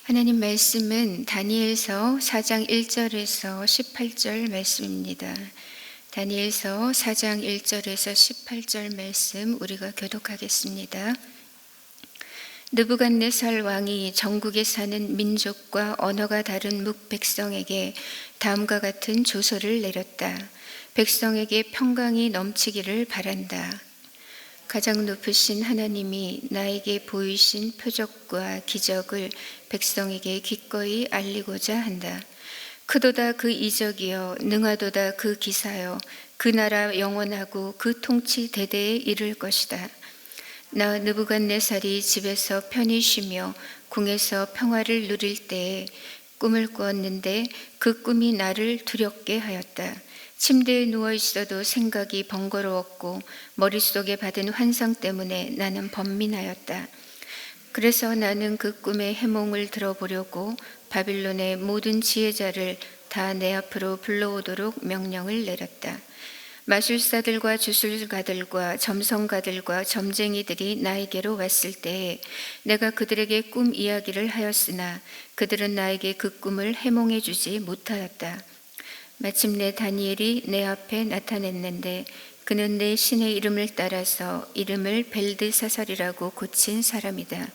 하나님 말씀은 다니엘서 4장 1절에서 18절 말씀입니다. 다니엘서 4장 1절에서 18절 말씀 우리가 교독하겠습니다. 느부갓네살 왕이 전국에 사는 민족과 언어가 다른 묵백성에게 다음과 같은 조서를 내렸다. 백성에게 평강이 넘치기를 바란다. 가장 높으신 하나님이 나에게 보이신 표적과 기적을 백성에게 기꺼이 알리고자 한다. 크도다 그 이적이여, 능하도다 그 기사여, 그 나라 영원하고 그 통치 대대에 이를 것이다. 나 느부갓네살이 집에서 편히 쉬며 궁에서 평화를 누릴 때에 꿈을 꾸었는데 그 꿈이 나를 두렵게 하였다. 침대에 누워 있어도 생각이 번거로웠고 머릿속에 받은 환상 때문에 나는 번민하였다. 그래서 나는 그 꿈의 해몽을 들어보려고 바빌론의 모든 지혜자를 다 내 앞으로 불러오도록 명령을 내렸다. 마술사들과 주술가들과 점성가들과 점쟁이들이 나에게로 왔을 때에 내가 그들에게 꿈 이야기를 하였으나 그들은 나에게 그 꿈을 해몽해 주지 못하였다. 마침내 다니엘이 내 앞에 나타났는데 그는 내 신의 이름을 따라서 이름을 벨드사살이라고 고친 사람이다.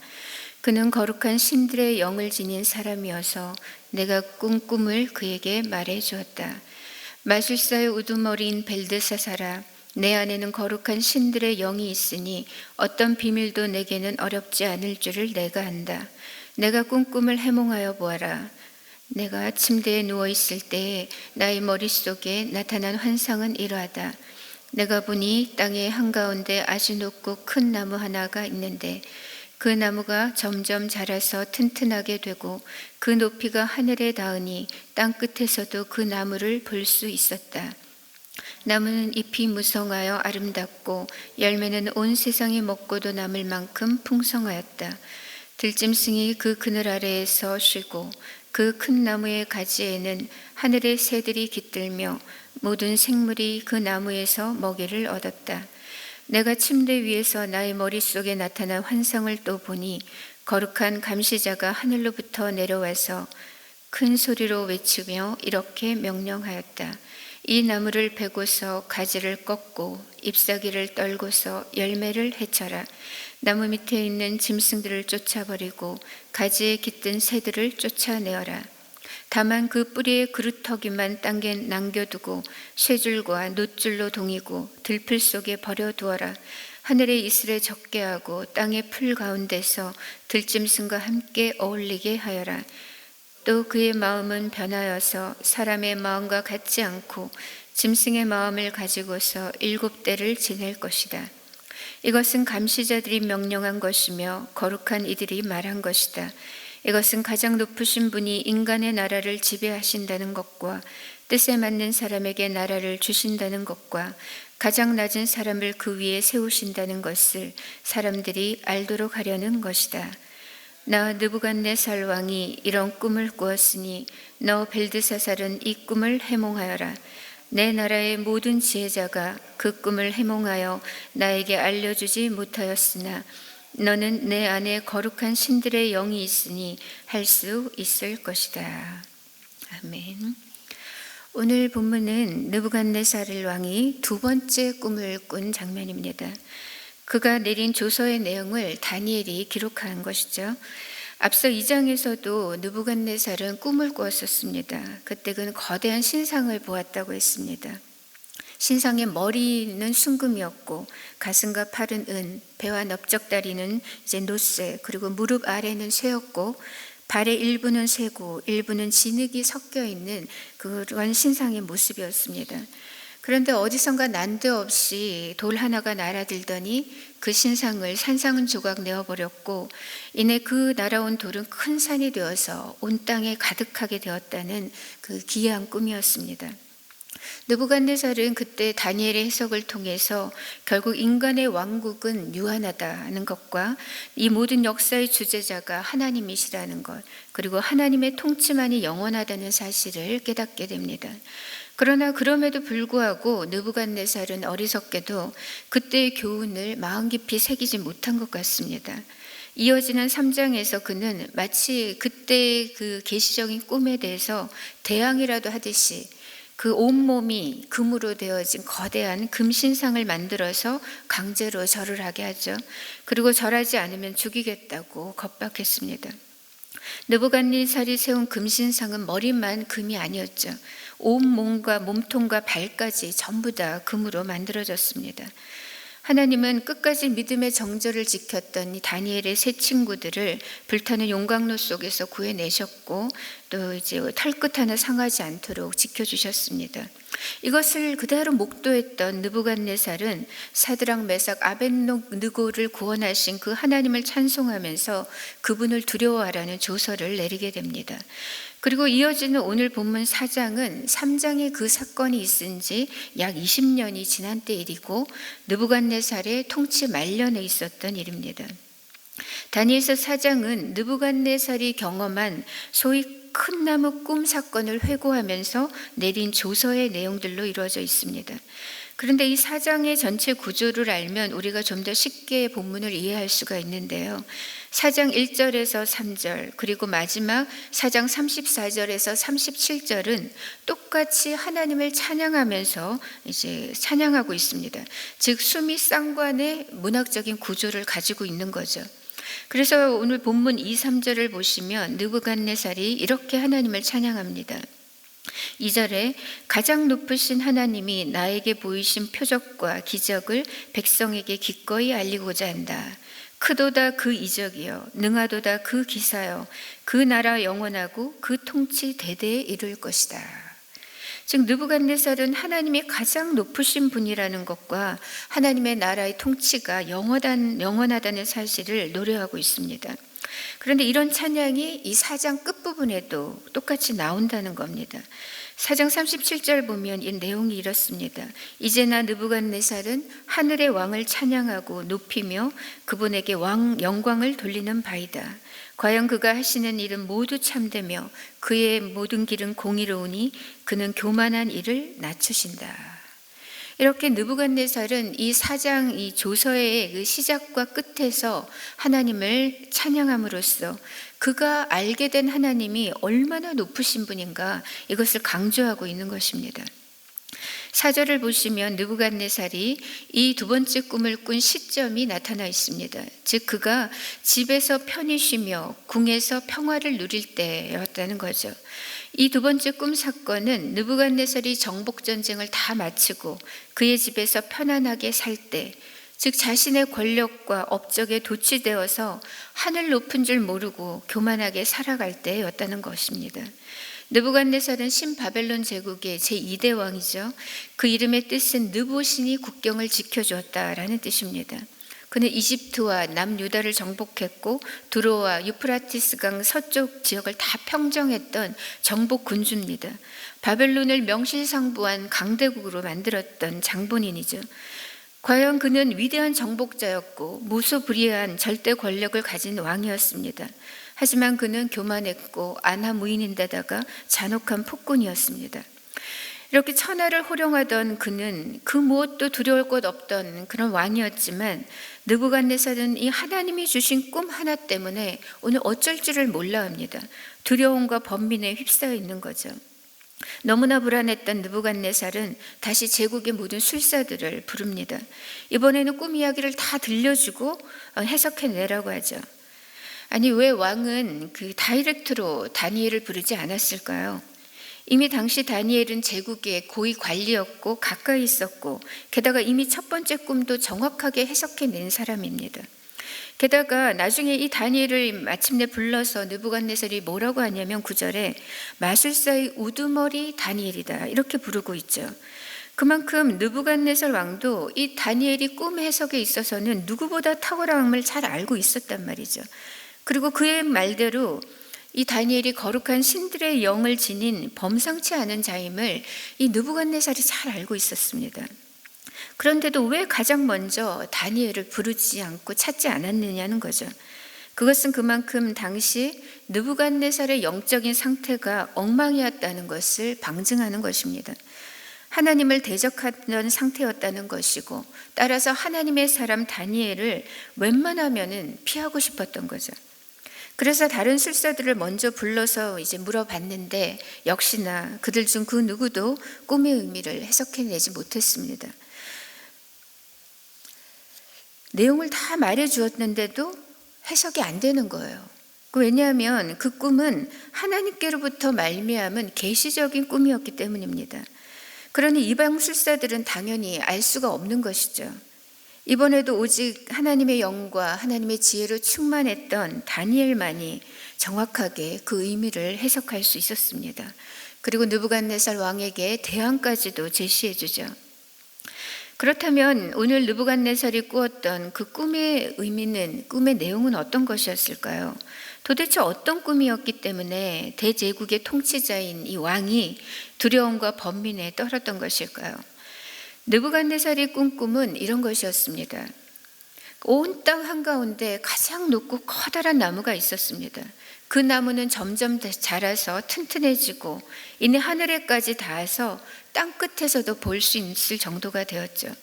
그는 거룩한 신들의 영을 지닌 사람이어서 내가 꾼 꿈을 그에게 말해 주었다. 마술사의 우두머리인 벨드사살아, 내 안에는 거룩한 신들의 영이 있으니 어떤 비밀도 내게는 어렵지 않을 줄을 내가 안다. 내가 꾼 꿈을 해몽하여 보아라. 내가 침대에 누워 있을 때에 나의 머릿속에 나타난 환상은 이러하다. 내가 보니 땅의 한가운데 아주 높고 큰 나무 하나가 있는데 그 나무가 점점 자라서 튼튼하게 되고 그 높이가 하늘에 닿으니 땅 끝에서도 그 나무를 볼 수 있었다. 나무는 잎이 무성하여 아름답고 열매는 온 세상이 먹고도 남을 만큼 풍성하였다. 들짐승이 그 그늘 아래에서 쉬고 그 큰 나무의 가지에는 하늘의 새들이 깃들며 모든 생물이 그 나무에서 먹이를 얻었다. 내가 침대 위에서 나의 머릿속에 나타난 환상을 또 보니 거룩한 감시자가 하늘로부터 내려와서 큰 소리로 외치며 이렇게 명령하였다. 이 나무를 베고서 가지를 꺾고 잎사귀를 떨고서 열매를 해쳐라. 나무 밑에 있는 짐승들을 쫓아버리고 가지에 깃든 새들을 쫓아내어라. 다만 그 뿌리의 그루터기만 땅에 남겨두고 쇠줄과 놋줄로 동이고 들풀 속에 버려두어라. 하늘의 이슬에 적게 하고 땅의 풀 가운데서 들짐승과 함께 어울리게 하여라. 또 그의 마음은 변하여서 사람의 마음과 같지 않고 짐승의 마음을 가지고서 7대를 지낼 것이다. 이것은 감시자들이 명령한 것이며 거룩한 이들이 말한 것이다. 이것은 가장 높으신 분이 인간의 나라를 지배하신다는 것과 뜻에 맞는 사람에게 나라를 주신다는 것과 가장 낮은 사람을 그 위에 세우신다는 것을 사람들이 알도록 하려는 것이다. 나 느부갓네살 왕이 이런 꿈을 꾸었으니 너 벨드사살은 이 꿈을 해몽하여라. 내 나라의 모든 지혜자가 그 꿈을 해몽하여 나에게 알려주지 못하였으나 너는 내 안에 거룩한 신들의 영이 있으니 할 수 있을 것이다. 아멘. 오늘 본문은 느부갓네살 왕이 두 번째 꿈을 꾼 장면입니다. 그가 내린 조서의 내용을 다니엘이 기록한 것이죠. 앞서 2장에서도 느부갓네살은 꿈을 꾸었었습니다. 그때 그는 거대한 신상을 보았다고 했습니다. 신상의 머리는 순금이었고 가슴과 팔은 은, 배와 넓적다리는 이제 놋쇠, 그리고 무릎 아래는 쇠였고 발의 일부는 쇠고 일부는 진흙이 섞여 있는 그런 신상의 모습이었습니다. 그런데 어디선가 난데없이 돌 하나가 날아들더니 그 신상을 산산조각 내어버렸고 이내 그 날아온 돌은 큰 산이 되어서 온 땅에 가득하게 되었다는 그 기이한 꿈이었습니다. 느부갓네살은 그때 다니엘의 해석을 통해서 결국 인간의 왕국은 유한하다는 것과 이 모든 역사의 주재자가 하나님이시라는 것, 그리고 하나님의 통치만이 영원하다는 사실을 깨닫게 됩니다. 그러나 그럼에도 불구하고 느부갓네살은 어리석게도 그때의 교훈을 마음 깊이 새기지 못한 것 같습니다. 이어지는 3장에서 그는 마치 그때 그 계시적인 꿈에 대해서 대항이라도 하듯이 그 온몸이 금으로 되어진 거대한 금신상을 만들어서 강제로 절을 하게 하죠. 그리고 절하지 않으면 죽이겠다고 겁박했습니다. 느부갓네살이 세운 금신상은 머리만 금이 아니었죠. 온몸과 몸통과 발까지 전부 다 금으로 만들어졌습니다. 하나님은 끝까지 믿음의 정절을 지켰던 이 다니엘의 세 친구들을 불타는 용광로 속에서 구해내셨고 또 이제 털끝 하나 상하지 않도록 지켜주셨습니다. 이것을 그대로 목도했던 느부갓네살은 사드락 메삭 아벳느고를 구원하신 그 하나님을 찬송하면서 그분을 두려워하라는 조서를 내리게 됩니다. 그리고 이어지는 오늘 본문 4장은 3장에 그 사건이 있은 지 약 20년이 지난 때 일이고 느부갓네살의 통치 말년에 있었던 일입니다. 다니엘서 4장은 느부갓네살이 경험한 소위 큰 나무 꿈 사건을 회고하면서 내린 조서의 내용들로 이루어져 있습니다. 그런데 이 4장의 전체 구조를 알면 우리가 좀 더 쉽게 본문을 이해할 수가 있는데요. 4장 1절에서 3절 그리고 마지막 4장 34절에서 37절은 똑같이 하나님을 찬양하면서 이제 찬양하고 있습니다. 즉 수미 쌍관의 문학적인 구조를 가지고 있는 거죠. 그래서 오늘 본문 2, 3절을 보시면 느부갓네살이 이렇게 하나님을 찬양합니다. 2절에 가장 높으신 하나님이 나에게 보이신 표적과 기적을 백성에게 기꺼이 알리고자 한다. 크도다 그 이적이요 능하도다 그 기사요 그 나라 영원하고 그 통치 대대에 이를 것이다. 즉 느부갓네살은 하나님이 가장 높으신 분이라는 것과 하나님의 나라의 통치가 영원하다는 사실을 노래하고 있습니다. 그런데 이런 찬양이 이 4장 끝부분에도 똑같이 나온다는 겁니다. 4장 37절 보면 이 내용이 이렇습니다. 이제나 느부갓네살은 하늘의 왕을 찬양하고 높이며 그분에게 왕 영광을 돌리는 바이다. 과연 그가 하시는 일은 모두 참되며 그의 모든 길은 공의로우니 그는 교만한 일을 낮추신다. 이렇게 느부갓네살은 이 4장 이 조서의 그 시작과 끝에서 하나님을 찬양함으로써 그가 알게 된 하나님이 얼마나 높으신 분인가 이것을 강조하고 있는 것입니다. 4절을 보시면 느부갓네살이 이 두 번째 꿈을 꾼 시점이 나타나 있습니다. 즉 그가 집에서 편히 쉬며 궁에서 평화를 누릴 때였다는 거죠. 이 두 번째 꿈 사건은 느부갓네살이 정복 전쟁을 다 마치고 그의 집에서 편안하게 살 때, 즉 자신의 권력과 업적에 도취되어서 하늘 높은 줄 모르고 교만하게 살아갈 때였다는 것입니다. 느부갓네살은 신바벨론 제국의 제2대 왕이죠. 그 이름의 뜻은 느보신이 국경을 지켜주었다라는 뜻입니다. 그는 이집트와 남유다를 정복했고 두로와 유프라티스강 서쪽 지역을 다 평정했던 정복 군주입니다. 바벨론을 명실상부한 강대국으로 만들었던 장본인이죠. 과연 그는 위대한 정복자였고 무소불위한 절대 권력을 가진 왕이었습니다. 하지만 그는 교만했고 안하무인인데다가 잔혹한 폭군이었습니다. 이렇게 천하를 호령하던 그는 그 무엇도 두려울 것 없던 그런 왕이었지만 느부갓네살은 이 하나님이 주신 꿈 하나 때문에 오늘 어쩔 줄을 몰라 합니다. 두려움과 번민에 휩싸여 있는 거죠. 너무나 불안했던 느부갓네살은 다시 제국의 모든 술사들을 부릅니다. 이번에는 꿈 이야기를 다 들려주고 해석해내라고 하죠. 아니 왜 왕은 그 다이렉트로 다니엘을 부르지 않았을까요? 이미 당시 다니엘은 제국의 고위 관리였고 가까이 있었고 게다가 이미 첫 번째 꿈도 정확하게 해석해낸 사람입니다. 게다가 나중에 이 다니엘을 마침내 불러서 느부갓네살이 뭐라고 하냐면 9절에 마술사의 우두머리 다니엘이다 이렇게 부르고 있죠. 그만큼 느부갓네살 왕도 이 다니엘이 꿈 해석에 있어서는 누구보다 탁월함을 잘 알고 있었단 말이죠. 그리고 그의 말대로 이 다니엘이 거룩한 신들의 영을 지닌 범상치 않은 자임을 이 느부갓네살이 잘 알고 있었습니다. 그런데도 왜 가장 먼저 다니엘을 부르지 않고 찾지 않았느냐는 거죠. 그것은 그만큼 당시 느부갓네살의 영적인 상태가 엉망이었다는 것을 방증하는 것입니다. 하나님을 대적하던 상태였다는 것이고, 따라서 하나님의 사람 다니엘을 웬만하면은 피하고 싶었던 거죠. 그래서 다른 술사들을 먼저 불러서 이제 물어봤는데 역시나 그들 중 그 누구도 꿈의 의미를 해석해내지 못했습니다. 내용을 다 말해 주었는데도 해석이 안 되는 거예요. 왜냐하면 그 꿈은 하나님께로부터 말미암은 계시적인 꿈이었기 때문입니다. 그러니 이방 술사들은 당연히 알 수가 없는 것이죠. 이번에도 오직 하나님의 영과 하나님의 지혜로 충만했던 다니엘만이 정확하게 그 의미를 해석할 수 있었습니다. 그리고 느부갓네살 왕에게 대안까지도 제시해 주죠. 그렇다면 오늘 느부갓네살이 꾸었던 그 꿈의 의미는, 꿈의 내용은 어떤 것이었을까요? 도대체 어떤 꿈이었기 때문에 대제국의 통치자인 이 왕이 두려움과 번민에 떨었던 것일까요? 느부갓네살이 꾼 꿈은 이런 것이었습니다. 온 땅 한가운데 가장 높고 커다란 나무가 있었습니다. 그 나무는 점점 자라서 튼튼해지고 이내 하늘에까지 닿아서 땅 끝에서도 볼 수 있을 정도가 되었죠.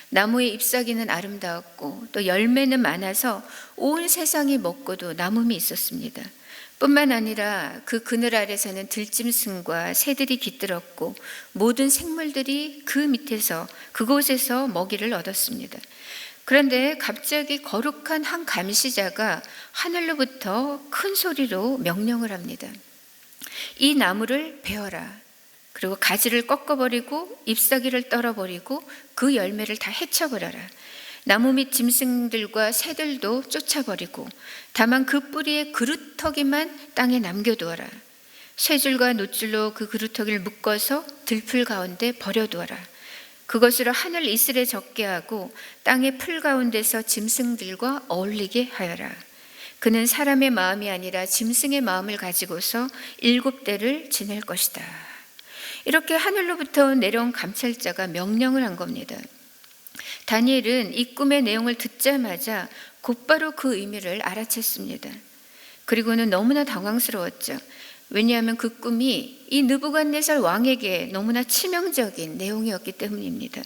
나무의 잎사귀는 아름다웠고 또 열매는 많아서 온 세상이 먹고도 남음이 있었습니다. 뿐만 아니라 그 그늘 아래서는 들짐승과 새들이 깃들었고 모든 생물들이 그 밑에서, 그곳에서 먹이를 얻었습니다. 그런데 갑자기 거룩한 한 감시자가 하늘로부터 큰 소리로 명령을 합니다. 이 나무를 베어라. 그리고 가지를 꺾어버리고 잎사귀를 떨어버리고 그 열매를 다 헤쳐버려라. 나무 밑 짐승들과 새들도 쫓아버리고 다만 그 뿌리의 그루터기만 땅에 남겨두어라. 쇠줄과 놋줄로 그 그루터기를 묶어서 들풀 가운데 버려두어라. 그것으로 하늘 이슬에 젖게 하고 땅의 풀 가운데서 짐승들과 어울리게 하여라. 그는 사람의 마음이 아니라 짐승의 마음을 가지고서 7대를 지낼 것이다. 이렇게 하늘로부터 내려온 감찰자가 명령을 한 겁니다. 다니엘은 이 꿈의 내용을 듣자마자 곧바로 그 의미를 알아챘습니다. 그리고는 너무나 당황스러웠죠. 왜냐하면 그 꿈이 이 느부갓네살 왕에게 너무나 치명적인 내용이었기 때문입니다.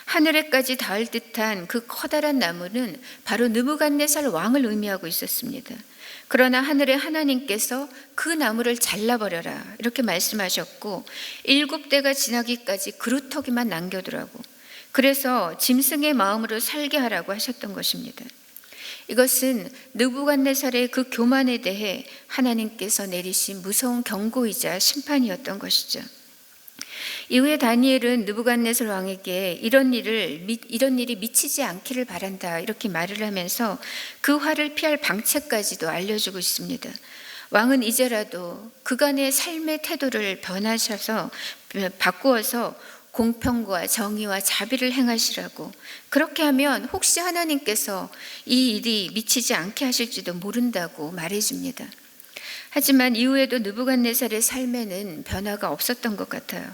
하늘에까지 닿을 듯한 그 커다란 나무는 바로 느부갓네살 왕을 의미하고 있었습니다. 그러나 하늘의 하나님께서 그 나무를 잘라버려라 이렇게 말씀하셨고 7대가 지나기까지 그루터기만 남겨두라고, 그래서 짐승의 마음으로 살게 하라고 하셨던 것입니다. 이것은 느부갓네살의 그 교만에 대해 하나님께서 내리신 무서운 경고이자 심판이었던 것이죠. 이후에 다니엘은 느부갓네살 왕에게 이런 일이 미치지 않기를 바란다 이렇게 말을 하면서 그 화를 피할 방책까지도 알려주고 있습니다. 왕은 이제라도 그간의 삶의 태도를 바꾸어서 공평과 정의와 자비를 행하시라고, 그렇게 하면 혹시 하나님께서 이 일이 미치지 않게 하실지도 모른다고 말해줍니다. 하지만 이후에도 느부갓네살의 삶에는 변화가 없었던 것 같아요.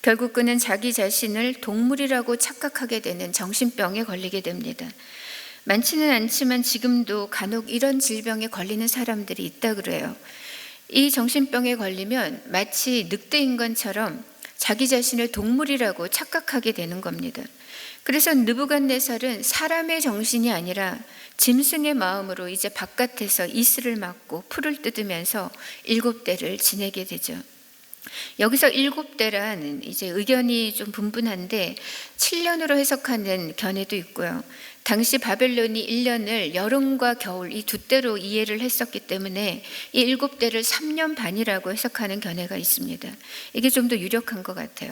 결국 그는 자기 자신을 동물이라고 착각하게 되는 정신병에 걸리게 됩니다. 많지는 않지만 지금도 간혹 이런 질병에 걸리는 사람들이 있다 그래요. 이 정신병에 걸리면 마치 늑대인간처럼 자기 자신을 동물이라고 착각하게 되는 겁니다. 그래서 느부갓네살은 사람의 정신이 아니라 짐승의 마음으로 이제 바깥에서 이슬을 맞고 풀을 뜯으면서 7대를 지내게 되죠. 여기서 7대란 이제 의견이 좀 분분한데 7년으로 해석하는 견해도 있고요. 당시 바벨론이 1년을 여름과 겨울 이 2대로 이해를 했었기 때문에 이 7대를 3년 반이라고 해석하는 견해가 있습니다. 이게 좀 더 유력한 것 같아요.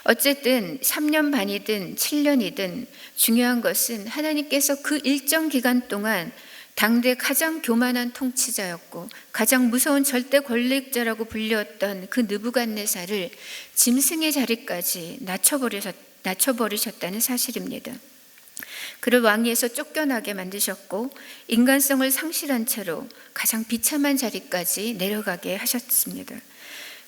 어쨌든 3년 반이든 7년이든 중요한 것은 하나님께서 그 일정 기간 동안 당대 가장 교만한 통치자였고 가장 무서운 절대 권력자라고 불렸던 그 느부갓네살을 짐승의 자리까지 낮춰버리셨다는 사실입니다. 그를 왕위에서 쫓겨나게 만드셨고 인간성을 상실한 채로 가장 비참한 자리까지 내려가게 하셨습니다.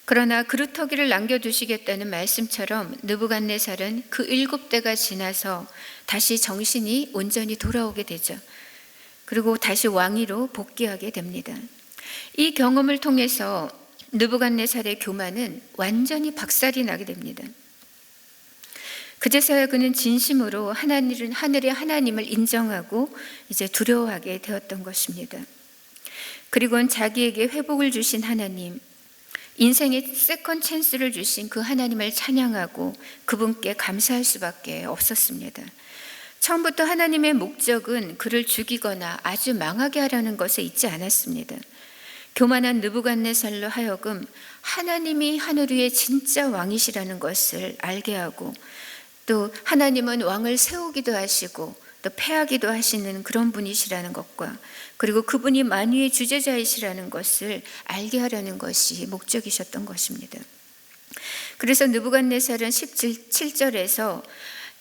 그러나 그루터기를 남겨두시겠다는 말씀처럼 느부갓네살은 그 7대가 지나서 다시 정신이 온전히 돌아오게 되죠. 그리고 다시 왕위로 복귀하게 됩니다. 이 경험을 통해서 느부갓네살의 교만은 완전히 박살이 나게 됩니다. 그제서야 그는 진심으로 하늘의 하나님을 인정하고 이제 두려워하게 되었던 것입니다. 그리고는 자기에게 회복을 주신 하나님, 인생의 세컨 찬스를 주신 그 하나님을 찬양하고 그분께 감사할 수밖에 없었습니다. 처음부터 하나님의 목적은 그를 죽이거나 아주 망하게 하라는 것에 있지 않았습니다. 교만한 느부갓네살로 하여금 하나님이 하늘 위에 진짜 왕이시라는 것을 알게 하고, 또 하나님은 왕을 세우기도 하시고 또 패하기도 하시는 그런 분이시라는 것과, 그리고 그분이 만유의 주재자이시라는 것을 알게 하려는 것이 목적이셨던 것입니다. 그래서 느부갓네살은 17절에서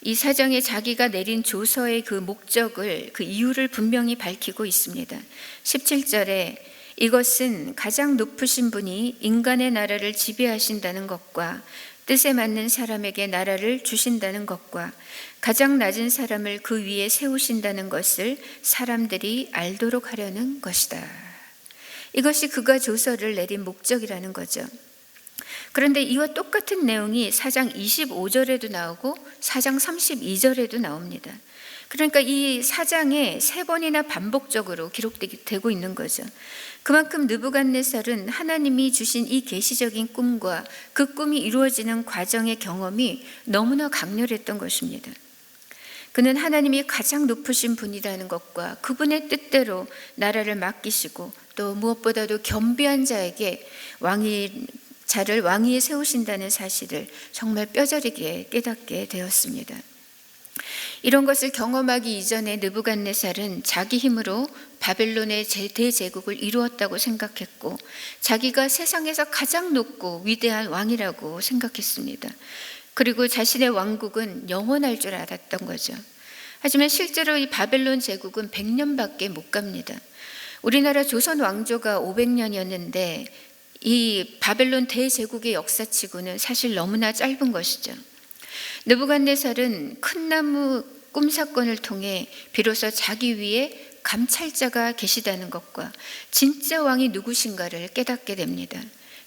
이 사정에 자기가 내린 조서의 그 목적을, 그 이유를 분명히 밝히고 있습니다. 17절에 이것은 가장 높으신 분이 인간의 나라를 지배하신다는 것과 뜻에 맞는 사람에게 나라를 주신다는 것과 가장 낮은 사람을 그 위에 세우신다는 것을 사람들이 알도록 하려는 것이다. 이것이 그가 조서를 내린 목적이라는 거죠. 그런데 이와 똑같은 내용이 4장 25절에도 나오고 4장 32절에도 나옵니다. 그러니까 이 4장에 3번이나 반복적으로 기록되고 있는 거죠. 그만큼 느부갓네살은 하나님이 주신 이 계시적인 꿈과 그 꿈이 이루어지는 과정의 경험이 너무나 강렬했던 것입니다. 그는 하나님이 가장 높으신 분이라는 것과 그분의 뜻대로 나라를 맡기시고, 또 무엇보다도 겸비한 자에게 자를 왕위에 세우신다는 사실을 정말 뼈저리게 깨닫게 되었습니다. 이런 것을 경험하기 이전에 느부갓네살은 자기 힘으로 바벨론의 대제국을 이루었다고 생각했고, 자기가 세상에서 가장 높고 위대한 왕이라고 생각했습니다. 그리고 자신의 왕국은 영원할 줄 알았던 거죠. 하지만 실제로 이 바벨론 제국은 100년밖에 못 갑니다. 우리나라 조선 왕조가 500년이었는데 이 바벨론 대제국의 역사치고는 사실 너무나 짧은 것이죠. 느부갓네살은 큰 나무 꿈 사건을 통해 비로소 자기 위에 감찰자가 계시다는 것과 진짜 왕이 누구신가를 깨닫게 됩니다.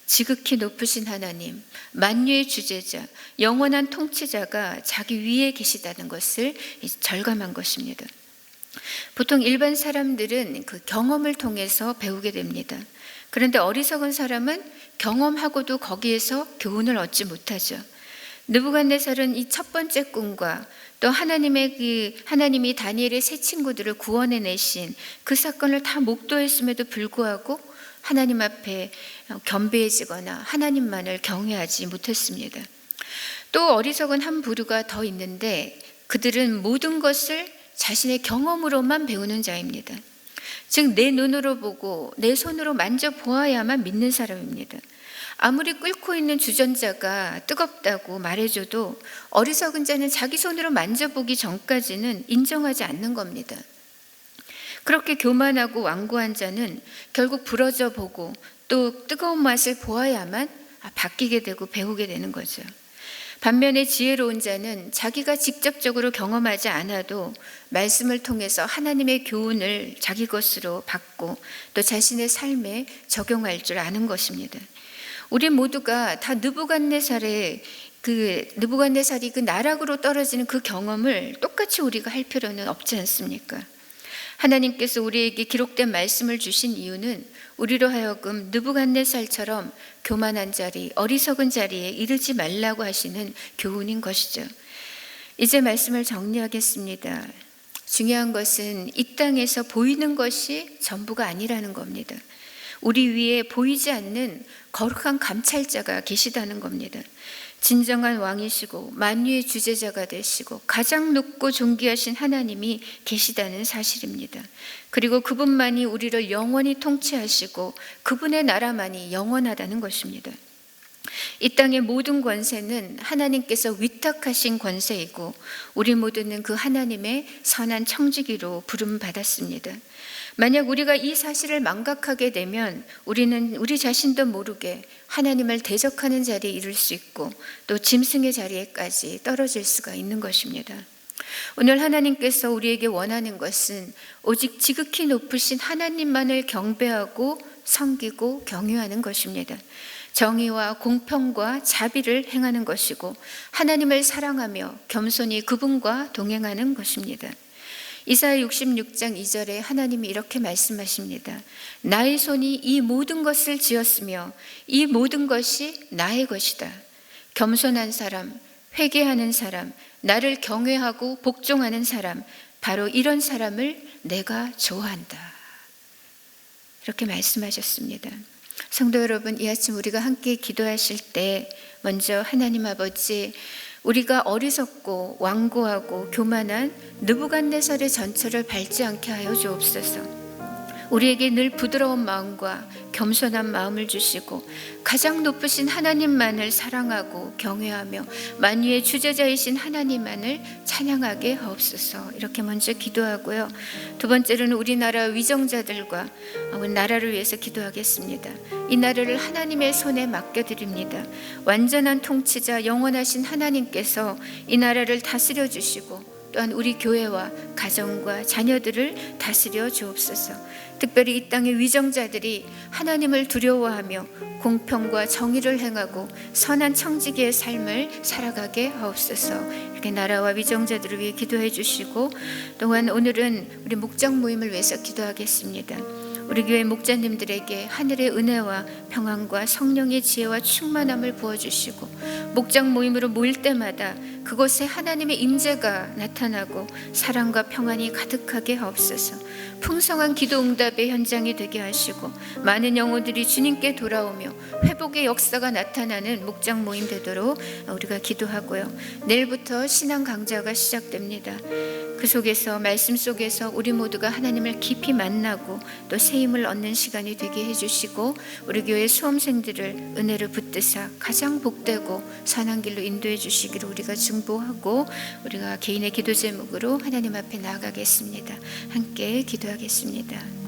지극히 높으신 하나님, 만유의 주재자, 영원한 통치자가 자기 위에 계시다는 것을 절감한 것입니다. 보통 일반 사람들은 그 경험을 통해서 배우게 됩니다. 그런데 어리석은 사람은 경험하고도 거기에서 교훈을 얻지 못하죠. 느부갓네살은 이 첫 번째 꿈과 또 하나님이 다니엘의 세 친구들을 구원해 내신 그 사건을 다 목도했음에도 불구하고 하나님 앞에 겸비해지거나 하나님만을 경외하지 못했습니다. 또 어리석은 한 부류가 더 있는데 그들은 모든 것을 자신의 경험으로만 배우는 자입니다. 즉 내 눈으로 보고 내 손으로 만져보아야만 믿는 사람입니다. 아무리 끓고 있는 주전자가 뜨겁다고 말해줘도 어리석은 자는 자기 손으로 만져보기 전까지는 인정하지 않는 겁니다. 그렇게 교만하고 완고한 자는 결국 부러져 보고 또 뜨거운 맛을 보아야만 바뀌게 되고 배우게 되는 거죠. 반면에 지혜로운 자는 자기가 직접적으로 경험하지 않아도 말씀을 통해서 하나님의 교훈을 자기 것으로 받고 또 자신의 삶에 적용할 줄 아는 것입니다. 우리 모두가 다 느부갓네살이 그 나락으로 떨어지는 그 경험을 똑같이 우리가 할 필요는 없지 않습니까? 하나님께서 우리에게 기록된 말씀을 주신 이유는 우리로 하여금 느부갓네살처럼 교만한 자리, 어리석은 자리에 이르지 말라고 하시는 교훈인 것이죠. 이제 말씀을 정리하겠습니다. 중요한 것은 이 땅에서 보이는 것이 전부가 아니라는 겁니다. 우리 위에 보이지 않는 거룩한 감찰자가 계시다는 겁니다. 진정한 왕이시고 만유의 주재자가 되시고 가장 높고 존귀하신 하나님이 계시다는 사실입니다. 그리고 그분만이 우리를 영원히 통치하시고 그분의 나라만이 영원하다는 것입니다. 이 땅의 모든 권세는 하나님께서 위탁하신 권세이고 우리 모두는 그 하나님의 선한 청지기로 부름받았습니다. 만약 우리가 이 사실을 망각하게 되면 우리는 우리 자신도 모르게 하나님을 대적하는 자리에 이를 수 있고 또 짐승의 자리에까지 떨어질 수가 있는 것입니다. 오늘 하나님께서 우리에게 원하는 것은 오직 지극히 높으신 하나님만을 경배하고 섬기고 경유하는 것입니다. 정의와 공평과 자비를 행하는 것이고 하나님을 사랑하며 겸손히 그분과 동행하는 것입니다. 이사야 66장 2절에 하나님이 이렇게 말씀하십니다. 나의 손이 이 모든 것을 지었으며 이 모든 것이 나의 것이다. 겸손한 사람, 회개하는 사람, 나를 경외하고 복종하는 사람, 바로 이런 사람을 내가 좋아한다. 이렇게 말씀하셨습니다. 성도 여러분, 이 아침 우리가 함께 기도하실 때 먼저 하나님 아버지, 우리가 어리석고 완고하고 교만한 느부갓네살의 전철을 밟지 않게 하여 주옵소서. 우리에게 늘 부드러운 마음과 겸손한 마음을 주시고 가장 높으신 하나님만을 사랑하고 경외하며 만유의 주재자이신 하나님만을 찬양하게 하옵소서. 이렇게 먼저 기도하고요. 두 번째로는 우리나라 위정자들과 나라를 위해서 기도하겠습니다. 이 나라를 하나님의 손에 맡겨드립니다. 완전한 통치자 영원하신 하나님께서 이 나라를 다스려 주시고 또한 우리 교회와 가정과 자녀들을 다스려 주옵소서. 특별히 이 땅의 위정자들이 하나님을 두려워하며 공평과 정의를 행하고 선한 청지기의 삶을 살아가게 하옵소서. 이렇게 나라와 위정자들을 위해 기도해 주시고, 또한 오늘은 우리 목장 모임을 위해서 기도하겠습니다. 우리 교회 목자님들에게 하늘의 은혜와 평안과 성령의 지혜와 충만함을 부어주시고 목장 모임으로 모일 때마다 그곳에 하나님의 임재가 나타나고 사랑과 평안이 가득하게 하옵소서. 풍성한 기도 응답의 현장이 되게 하시고 많은 영혼들이 주님께 돌아오며 회복의 역사가 나타나는 목장 모임 되도록 우리가 기도하고요. 내일부터 신앙 강좌가 시작됩니다. 그 속에서, 말씀 속에서 우리 모두가 하나님을 깊이 만나고 또 새 힘을 얻는 시간이 되게 해주시고 우리 교회 수험생들을 은혜로 붙드사 가장 복되고 선한 길로 인도해 주시기를 우리가 중보하고, 우리가 개인의 기도 제목으로 하나님 앞에 나아가겠습니다. 함께 기도하겠습니다.